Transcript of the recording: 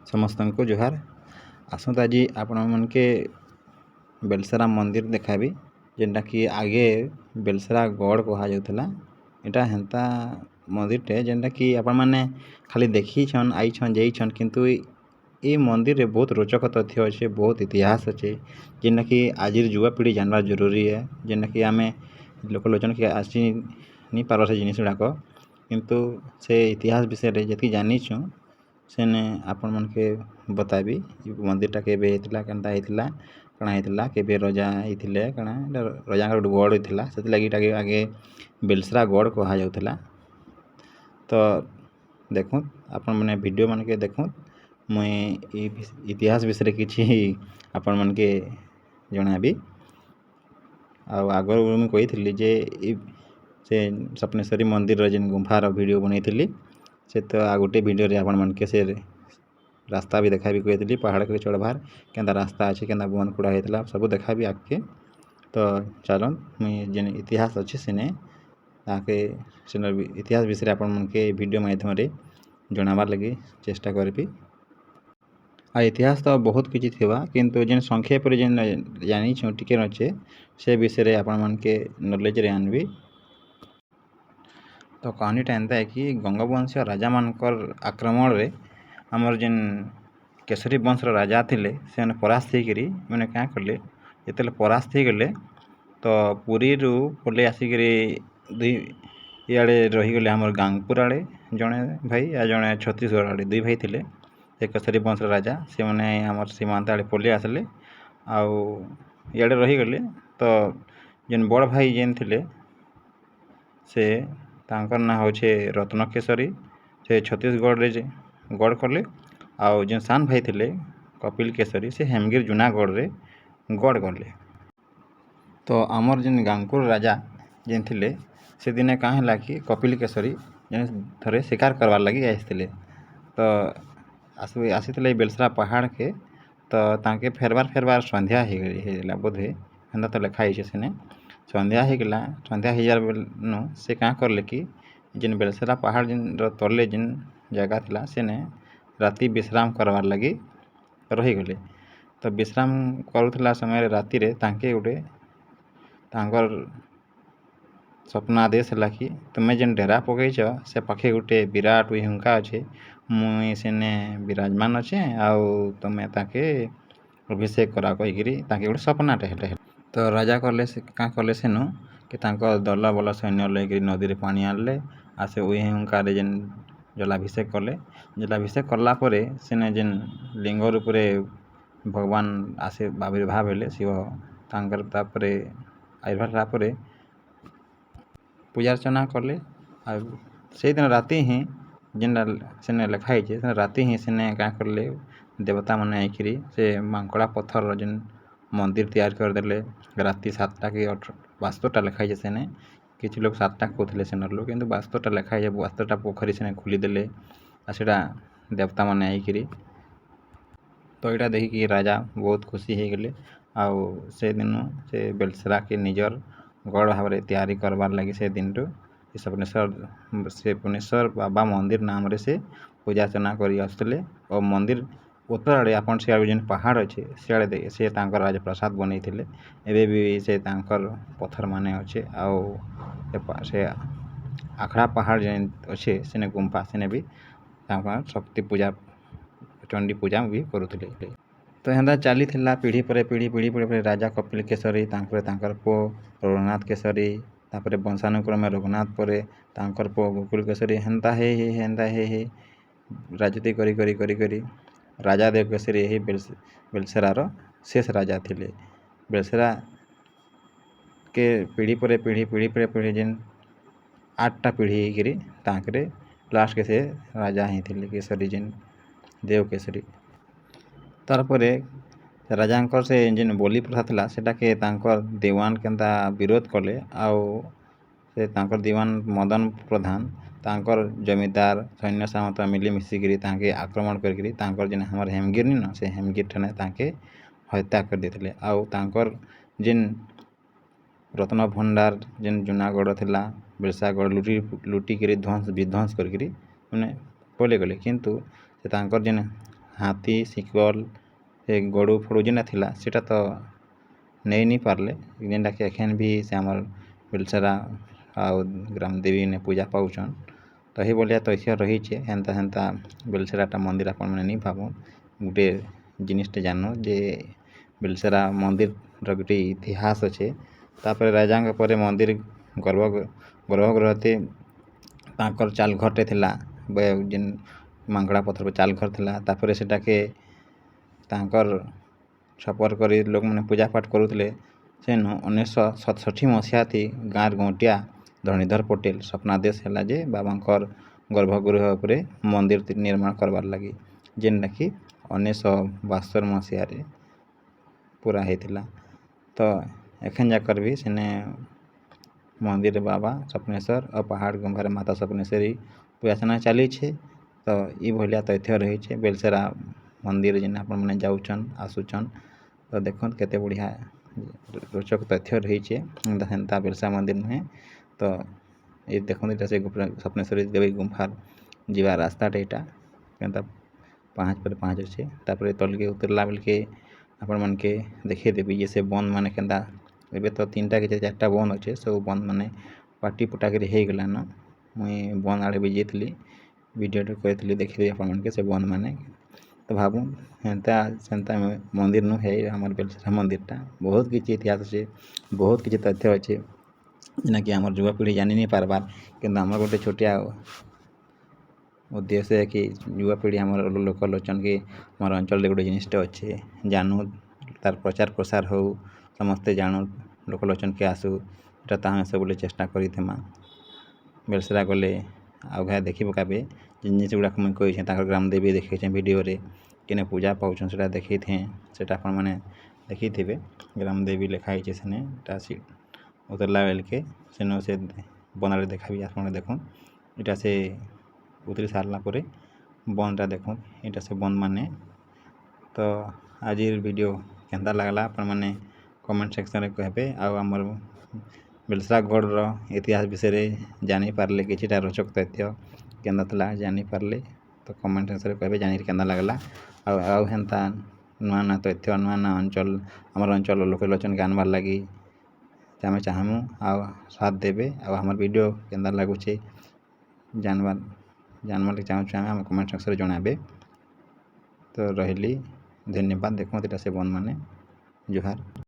ସମସ୍ତଙ୍କୁ ଜୁହାର। ଆସନ୍ତୁ ଆଜି ଆପଣମାନକେ ବେଲସରା ମନ୍ଦିର ଦେଖାବି, ଯେନ୍ଟାକି ଆଗେ ବେଲସରା ଗଡ଼ କୁହାଯାଉଥିଲା। ଏଇଟା ହେନ୍ତା ମନ୍ଦିରଟେ ଯେନ୍ଟାକି ଆପଣମାନେ ଖାଲି ଦେଖିଛନ୍, ଆଇଛନ୍, ଯାଇଛନ୍, କିନ୍ତୁ ଏ ମନ୍ଦିରରେ ବହୁତ ରୋଚକ ତଥ୍ୟ ଅଛେ, ବହୁତ ଇତିହାସ ଅଛେ, ଯେନ୍ଟାକି ଆଜିର ଯୁବପିଢ଼ି ଜାଣିବାର ଜରୁରୀ ଏ। ଯେନ୍ଟାକି ଆମେ ଲୋକଲୋଚନକେ ଆସି ନି ପାର ସେ ଜିନିଷ ଗୁଡ଼ାକ, କିନ୍ତୁ ସେ ଇତିହାସ ବିଷୟରେ ଯେତିକି ଜାନିଛୁଁ ସେନେ ଆପଣମାନକେ ବତାବି। ମନ୍ଦିରଟା କେବେ ହେଇଥିଲା, କେନ୍ତା ହେଇଥିଲା, କାଣା ହେଇଥିଲା, କେବେ ରଜା ହେଇଥିଲେ, କାଣା ରଜାଙ୍କର ଗୋଟେ ଗଡ଼ ହେଇଥିଲା, ସେଥିଲାଗି ଏଟାକେ ଆଗେ ବେଲସରା ଗଡ଼ କୁହାଯାଉଥିଲା। ତ ଦେଖୁନ୍, ଆପଣମାନେ ଭିଡ଼ିଓ ମାନକେ ଦେଖୁନ୍, ମୁଇଁ ଇତିହାସ ବିଷୟରେ କିଛି ଆପଣମାନକେ ଜଣାବି। ଆଉ ଆଗରୁ ମୁଁ କହିଥିଲି ଯେ ସେ ସ୍ୱପ୍ନେଶ୍ୱରୀ ମନ୍ଦିରର ଯେନ୍ ଗୁମ୍ଫାର ଭିଡ଼ିଓ ବନେଇଥିଲି, ସେ ତ ଆଉ ଗୋଟେ ଭିଡ଼ିଓରେ ଆପଣମାନକେ ସେ ରାସ୍ତା ବି ଦେଖାବି କହିଥିଲି, ପାହାଡ଼କେ ଚଢ଼ବାର୍ କେନ୍ତା ରାସ୍ତା ଅଛି, କେନ୍ତା ବନ୍ଦ କୁଡ଼ା ହେଇଥିଲା, ସବୁ ଦେଖାବି ଆଗ୍କେ। ତ ଚାଲନ୍, ମୁଇଁ ଯେନ୍ ଇତିହାସ ଅଛି ସେନେ ତାହାକେ ସେନର ଇତିହାସ ବିଷୟରେ ଆପଣମାନକେ ଭିଡ଼ିଓ ମାଧ୍ୟମରେ ଜଣାବାର୍ ଲାଗି ଚେଷ୍ଟା କରିବି। ଆଉ ଇତିହାସ ତ ବହୁତ କିଛି ଥିବା, କିନ୍ତୁ ଯେନ୍ ସଂକ୍ଷେପରେ ଯେନ୍ ଜାନିଛୁଁ ଟିକେ ଅଛେ, ସେ ବିଷୟରେ ଆପଣମାନକେ ନଲେଜରେ ଆନବି। ତ କାହାଣୀଟା ଏନ୍ତା କି ଗଙ୍ଗବଂଶୀୟ ରାଜାମାନଙ୍କର ଆକ୍ରମଣରେ ଆମର ଯେନ୍ କେଶରୀ ବଂଶର ରାଜା ଥିଲେ, ସେମାନେ ପରାସ୍ତ ହେଇକିରି ମାନେ କାଁ କଲେ, ଯେତେବେଳେ ପରାସ୍ତ ହେଇଗଲେ ତ ପୁରୀରୁ ପଲେଇ ଆସିକିରି ଇଆଡ଼େ ରହିଗଲେ ଆମର ଗାଙ୍ଗପୁର ଆଡ଼େ ଜଣେ ଭାଇ, ଆଉ ଜଣେ ଛତିଶଗଡ଼ ଆଡ଼େ ଦୁଇ ଭାଇ ଥିଲେ ସେ କେଶରୀ ବଂଶର ରାଜା। ସେମାନେ ଆମର ସୀମାନ୍ତ ଆଡ଼େ ପଲେଇ ଆସିଲେ ଆଉ ଇଆଡ଼େ ରହିଗଲେ। ତ ଯେନ୍ ବଡ଼ ଭାଇ ଯେନ୍ ଥିଲେ ସେ ତାଙ୍କର ନାଁ ହେଉଛେ ରତ୍ନକେଶରୀ, ସେ ଛତିଶଗଡ଼ରେ ଗଡ଼ କଲେ। ଆଉ ଯେନ୍ ସାନ ଭାଇ ଥିଲେ କପିଲ କେଶରୀ, ସେ ହେମଗିରି ଜୁନାଗଡ଼ରେ ଗଡ଼ କଲେ। ତ ଆମର ଯେନ୍ ଗାଙ୍ଗପୁର ରାଜା ଯେନ୍ ଥିଲେ, ସେଦିନେ କାଁ ହେଲା କି କପିଲ କେଶରୀ ଯେନ୍ ଥରେ ଶିକାର କରବାର୍ ଲାଗି ଆସିଥିଲେ। ତ ଆସିଥିଲେ ବେଲସରା ପାହାଡ଼କେ। ତ ତାଙ୍କେ ଫେରବାର ସନ୍ଧ୍ୟା ହେଇଗଲା ବୋଧେ, ହେନ୍ତା ତ ଲେଖା ହେଇଛେ ସେନେ। ସନ୍ଧ୍ୟା ହେଇଗଲା, ସନ୍ଧ୍ୟା ହେଇଯାର ବେଲନୁ ସେ କାଁ କଲେ କି ଯେନ୍ ବେଲସରା ପାହାଡ଼ ଯେନ୍ର ତଲେ ଯେନ୍ ଜାଗା ଥିଲା, ସେନେ ରାତି ବିଶ୍ରାମ କରବାର୍ ଲାଗି ରହିଗଲେ। ତ ବିଶ୍ରାମ କରୁଥିଲା ସମୟରେ ରାତିରେ ତାଙ୍କେ ଗୋଟେ ତାଙ୍କର ସ୍ୱପ୍ନ ଆଦେଶ ହେଲା କି ତୁମେ ଯେନ୍ ଡେରା ପକେଇଛ ସେ ପାଖେ ଗୋଟେ ବିରାଟ ହୁଙ୍କା ଅଛେ, ମୁଇଁ ସେନେ ବିରାଜମାନ ଅଛେ, ଆଉ ତୁମେ ତାକେ ଅଭିଷେକ କରା କହିକିରି ତାଙ୍କେ ଗୋଟେ ସ୍ୱପ୍ନାଟେ ହେଲେ। ତ ରାଜା କଲେ କାଁ କଲେ ସେନୁ କି ତାଙ୍କ ଦଲ ବଲ ସୈନ୍ୟ ଲଇକିରି ନଦୀରେ ପାଣି ଆଣିଲେ, ଆଉ ସେ ହୁଙ୍କାରେ ଯେନ୍ ଜଲାଭିଷେକ କଲେ। ଜଲାଭିଷେକ କଲା ପରେ ସେନେ ଯେନ୍ ଲିଙ୍ଗ ରୂପରେ ଭଗବାନ ଆବିର୍ଭାବ ହେଲେ ଶିବ, ତାଙ୍କର ତାପରେ ଆବିର୍ଭାବ ହେଲା ପରେ ପୂଜା ଅର୍ଚ୍ଚନା କଲେ। ଆଉ ସେଇଦିନ ରାତି ହିଁ ଯେନ୍ଟା ସେନେ ଲେଖା ହେଇଛେ, ସେ ରାତି ହିଁ ସେନେ କାଁ କଲେ ଦେବତାମାନେ ଆଇକିରି ସେ ମାଙ୍କଡ଼ା ପଥରର ଯେନ୍ ମନ୍ଦିର ତିଆରି କରିଦେଲେ। ରାତି 7ଟା କି 72ଟା ଲେଖା ହେଇଛେ ସେନେ, କିଛି ଲୋକ 7ଟା କହୁଥିଲେ ସେନର ଲୋକ, କିନ୍ତୁ 72ଟା ଲେଖା ହେଇଛେ। 72ଟା ପୋଖରୀ ସେନେ ଖୋଲିଦେଲେ, ଆଉ ସେଇଟା ଦେବତାମାନେ ଆଇକିରି। ତ ଏଇଟା ଦେଖିକି ରାଜା ବହୁତ ଖୁସି ହେଇଗଲେ, ଆଉ ସେଦିନୁ ସେ ବେଲସରାକେ ନିଜର ଗଡ଼ ଭାବରେ ତିଆରି କରବାର୍ ଲାଗି ସେ ଦିନଠୁ ସପନେଶ୍ୱର ବାବା ମନ୍ଦିର ନାମରେ ସେ ପୂଜା ଅର୍ଚ୍ଚନା କରି ଆସୁଥିଲେ। ଆଉ ମନ୍ଦିର ଉତ୍ତର ଆଡ଼େ ଆପଣ ସିଆଡ଼େ ଯେନ୍ ପାହାଡ଼ ଅଛେ, ସିଆଡ଼େ ସେ ତାଙ୍କର ରାଜପ୍ରସାଦ ବନେଇଥିଲେ। ଏବେ ବି ସେ ତାଙ୍କର ପଥର ମାନେ ଅଛେ, ଆଉ ସେ ଆଖଡ଼ା ପାହାଡ଼ ଯେନ୍ ଅଛେ ସେନେ ଗୁମ୍ଫା, ସେନେ ବି ତାଙ୍କର ଶକ୍ତି ପୂଜା, ଚଣ୍ଡୀ ପୂଜା ବି କରୁଥିଲେ। ତ ହେନ୍ତା ଚାଲିଥିଲା ପିଢ଼ି ପରେ ପିଢ଼ି ରାଜା କପିଲ କେଶରୀ, ତାଙ୍କର ପୁଅ ରଘୁନାଥ କେଶରୀ, ତାପରେ ବଂଶାନୁକ୍ରମେ ରଘୁନାଥ ପରେ ତାଙ୍କର ପୁଅ ଗୋକୁଳ କେଶରୀ, ହେନ୍ତା ହେଇ ରାଜୁତି କରି ରାଜା ଦେବ କେଶରୀ ଏହି ବେଲସରାର ଶେଷ ରାଜା ଥିଲେ। ବେଲସରା କେ ପିଢ଼ି ପରେ ପିଢ଼ି ଯେନ୍ 8ଟା ପିଢ଼ି ହେଇକିରି ତାଙ୍କରେ ଲାଷ୍ଟକେ ସେ ରାଜା ହେଇଥିଲେ କେଶରୀ, ଯେନ୍ ଦେବ କେଶରୀ। ତାରପରେ ରାଜାଙ୍କର ସେ ଯେନ୍ ବଲି ପ୍ରଥା ଥିଲା, ସେଟାକେ ତାଙ୍କର ଦିୱାନ କେନ୍ତା ବିରୋଧ କଲେ, ଆଉ ସେ ତାଙ୍କର ଦିୱାନ ମଦନ ପ୍ରଧାନ ତାଙ୍କର ଜମିଦାର ସୈନ୍ୟ ସାମନ୍ତ ମିଲିମିଶିକିରି ତାଙ୍କେ ଆକ୍ରମଣ କରିକିରି ତାଙ୍କର ଯେନ୍ ଆମର ହେମଗିରି ନ, ସେ ହେମଗିରି ଠାନେ ତାଙ୍କେ ହତ୍ୟା କରିଦେଇଥିଲେ। ଆଉ ତାଙ୍କର ଯେନ୍ ରତ୍ନ ଭଣ୍ଡାର ଯେନ୍ ଜୁନାଗଡ଼ ଥିଲା, ବେଲସାଗଡ଼ ଲୁଟିକିରି ବିଧ୍ୱଂସ କରିକିରି ମାନେ ପଲେଇ ଗଲେ। କିନ୍ତୁ ସେ ତାଙ୍କର ଯେନ୍ ହାତୀ ଶିକଲ୍ ସେ ଗଡ଼ୁ ଫଡ଼ୁ ଯେନ୍ଟା ଥିଲା ସେଟା ତ ନେଇ ନି ପାରଲେ, ଯେନ୍ଟାକି ଏଖେନ୍ ବି ସେ ଆମର୍ ବିଲସରା ଆଉ ଗ୍ରାମଦେବୀ ନେ ପୂଜା ପାଉଛନ୍। ତ ଏହି ଭଳିଆ ତଥ୍ୟ ରହିଛେ। ହେନ୍ତା ବେଲସରାଟା ମନ୍ଦିର ଆପଣମାନେ ନି ଭାବୁନ୍। ଗୁଟେ ଜିନିଷ୍ଟେ ଜାନୁ ଯେ ବେଲସରା ମନ୍ଦିରର ଗୁଟେ ଇତିହାସ ଅଛେ। ତାପରେ ରାଜାଙ୍କ ପରେ ମନ୍ଦିର ଗର୍ଭଗୃହତେ ତାଙ୍କର ଚାଲ୍ ଘରଟେ ଥିଲା, ଯେନ୍ ମାଙ୍କଡ଼ା ପଥର ଚାଲ୍ ଘର ଥିଲା। ତାପରେ ସେଟାକେ ତାଙ୍କର ଛପର କରି ଲୋକମାନେ ପୂଜା ପାଠ କରୁଥିଲେ। ସେନୁ 1967 ମସିହାଥି ଗାଁର ଗଉଁଟିଆ ଧରଣୀଧର ପଟେଲ ସ୍ୱପ୍ନାଦେଶ ହେଲା ଯେ ବାବାଙ୍କର ଗର୍ଭଗୃହ ଉପରେ ମନ୍ଦିର ନିର୍ମାଣ କରବାର୍ ଲାଗି, ଯେନ୍ଟାକି 1972 ମସିହାରେ ପୁରା ହେଇଥିଲା। ତ ଏଖେନ୍ ଯାକର ବି ସେନେ ମନ୍ଦିର ବାବା ସ୍ୱପ୍ନେଶ୍ୱର ଆଉ ପାହାଡ଼ ଗୁମ୍ଫାରେ ମାତା ସ୍ୱପ୍ନେଶ୍ୱରୀ ପୂଜାର୍ଚ୍ଚନା ଚାଲିଛେ। ତ ଇ ଭଳିଆ ତଥ୍ୟ ରହିଛେ ବେଲସରା ମନ୍ଦିର ଯେନ୍ ଆପଣମାନେ ଯାଉଛନ୍ ଆସୁଛନ୍। ତ ଦେଖୁନ୍ କେତେ ବଢ଼ିଆ ରୋଚକ ତଥ୍ୟ ରହିଛେ। ହେନ୍ତା ବେଲସା ମନ୍ଦିର ନୁହେଁ। ତ ଏ ଦେଖୁନ୍ ଏଇଟା ସେ ସ୍ୱପ୍ନେଶ୍ୱରୀ ଦେବୀ ଗୁମ୍ଫାର ଯିବା ରାସ୍ତାଟେ ଏଇଟା, କେନ୍ତା ପାହାଚ ପରେ ପାହାଚ ଅଛେ। ତାପରେ ତଲ୍କେ ଉତରଲା ବେଲ୍କେ ଆପଣମାନକେ ଦେଖେଇଦେବି ଯେ ସେ ବନ୍ଦ ମାନେ କେନ୍ତା, ଏବେ ତ 3ଟା କି 4ଟା ବନ୍ଦ ଅଛେ। ସବୁ ବନ୍ଦ ମାନେ ପାଟି ପୁଟା କରି ହେଇଗଲାନ। ମୁଇଁ ବନ୍ଦ ଆଡ଼େ ବି ଯାଇଥିଲି, ଭିଡ଼ିଓଟେ କରିଥିଲି, ଦେଖିଦେବି ଆପଣମାନକେ ସେ ବନ୍ଦ ମାନେ। ତ ଭାବୁନ୍ ହେନ୍ତା ସେନ୍ତା ମନ୍ଦିର ନୁ ହେ ଆମର୍ ବେଲସରା ମନ୍ଦିରଟା ବହୁତ କିଛି ଇତିହାସ ଅଛେ, ବହୁତ କିଛି ତଥ୍ୟ ଅଛେ, ଯେନ୍ଟାକି ଆମର୍ ଯୁବପିଢ଼ି ଜାନି ନି ପାରବାର୍। କିନ୍ତୁ ଆମର ଗୋଟେ ଛୋଟିଆ ଉଦ୍ଦେଶ୍ୟ କି ଯୁବପିଢ଼ି ଆମର ଲୋକଲୋଚନ କି ଆମର ଅଞ୍ଚଳରେ ଗୋଟେ ଜିନିଷଟେ ଅଛେ ଜାନୁ, ତାର ପ୍ରଚାର ପ୍ରସାର ହଉ, ସମସ୍ତେ ଜାଣୁ, ଲୋକଲୋଚନକେ ଆସୁ। ଏଟା ତ ଆମେ ସବୁବେଳେ ଚେଷ୍ଟା କରିଥିମା। ବେଲସରା ଗଲେ ଆଉ ଘାଏ ଦେଖି ପକାବେ ଜିନିଷ ଗୁଡ଼ାକ ମୁଇଁ କହିଛେଁ। ତାଙ୍କର ଗ୍ରାମଦେବୀ ଦେଖେଇଛେଁ ଭିଡ଼ିଓରେ, କେନେ ପୂଜା ପାଉଛନ୍ ସେଟା ଦେଖେଇଥେଁ। ସେଟା ଆପଣମାନେ ଦେଖିଥିବେ, ଗ୍ରାମଦେବୀ ଲେଖା ହେଇଛେ ସେନେ। ଏଟା ଉତରଲା ବେଲ୍କେ ସେନୁ ସେ ବନାରେ ଦେଖାବି ଆପଣମାନେ ଦେଖୁନ୍। ଏଟା ସେ ଉତରି ସାରିଲା ପରେ ବନ୍ଦଟା ଦେଖୁନ୍, ଏଇଟା ସେ ବନ୍ଦ ମାନେ। ତ ଆଜିର ଭିଡ଼ିଓ କେନ୍ତା ଲାଗ୍ଲା ଆପଣମାନେ କମେଣ୍ଟ ସେକ୍ସନ୍ରେ କହିବେ। ଆଉ ଆମର ବେଲସରା ଗଡ଼ର ଇତିହାସ ବିଷୟରେ ଜାଣିପାରିଲେ, କିଛିଟା ରୋଚକ ତଥ୍ୟ କେନ୍ତା ଥିଲା ଜାଣିପାରିଲେ, ତ କମେଣ୍ଟ ସେକ୍ସନ୍ରେ କହିବେ ଜାଣିକି କେନ୍ତା ଲାଗ୍ଲା। ଆଉ ହେନ୍ତା ନୂଆ ନୂଆ ତଥ୍ୟ, ନୂଆ ନୂଆ ଅଞ୍ଚଳ, ଆମର ଅଞ୍ଚଳ ଲୋକଲୋଚନକେ ଆନବାର୍ ଲାଗି ଆମେ ଚାହିଁମୁ। ଆଉ ସାଥ ଦେବେ। ଆଉ ଆମର୍ ଭିଡ଼ିଓ କେନ୍ତା ଲାଗୁଛେ ଜାନବାର୍ ଲାଗି ଚାହୁଁଛୁ ଆମେ କମେଣ୍ଟ ସେକ୍ସନ୍ରେ ଜଣାବେ। ତ ରହିଲି, ଧନ୍ୟବାଦ। ଦେଖୁନ୍ ଏଟା ସେ ବନ୍ଦ ମାନେ। ଜୁହାର।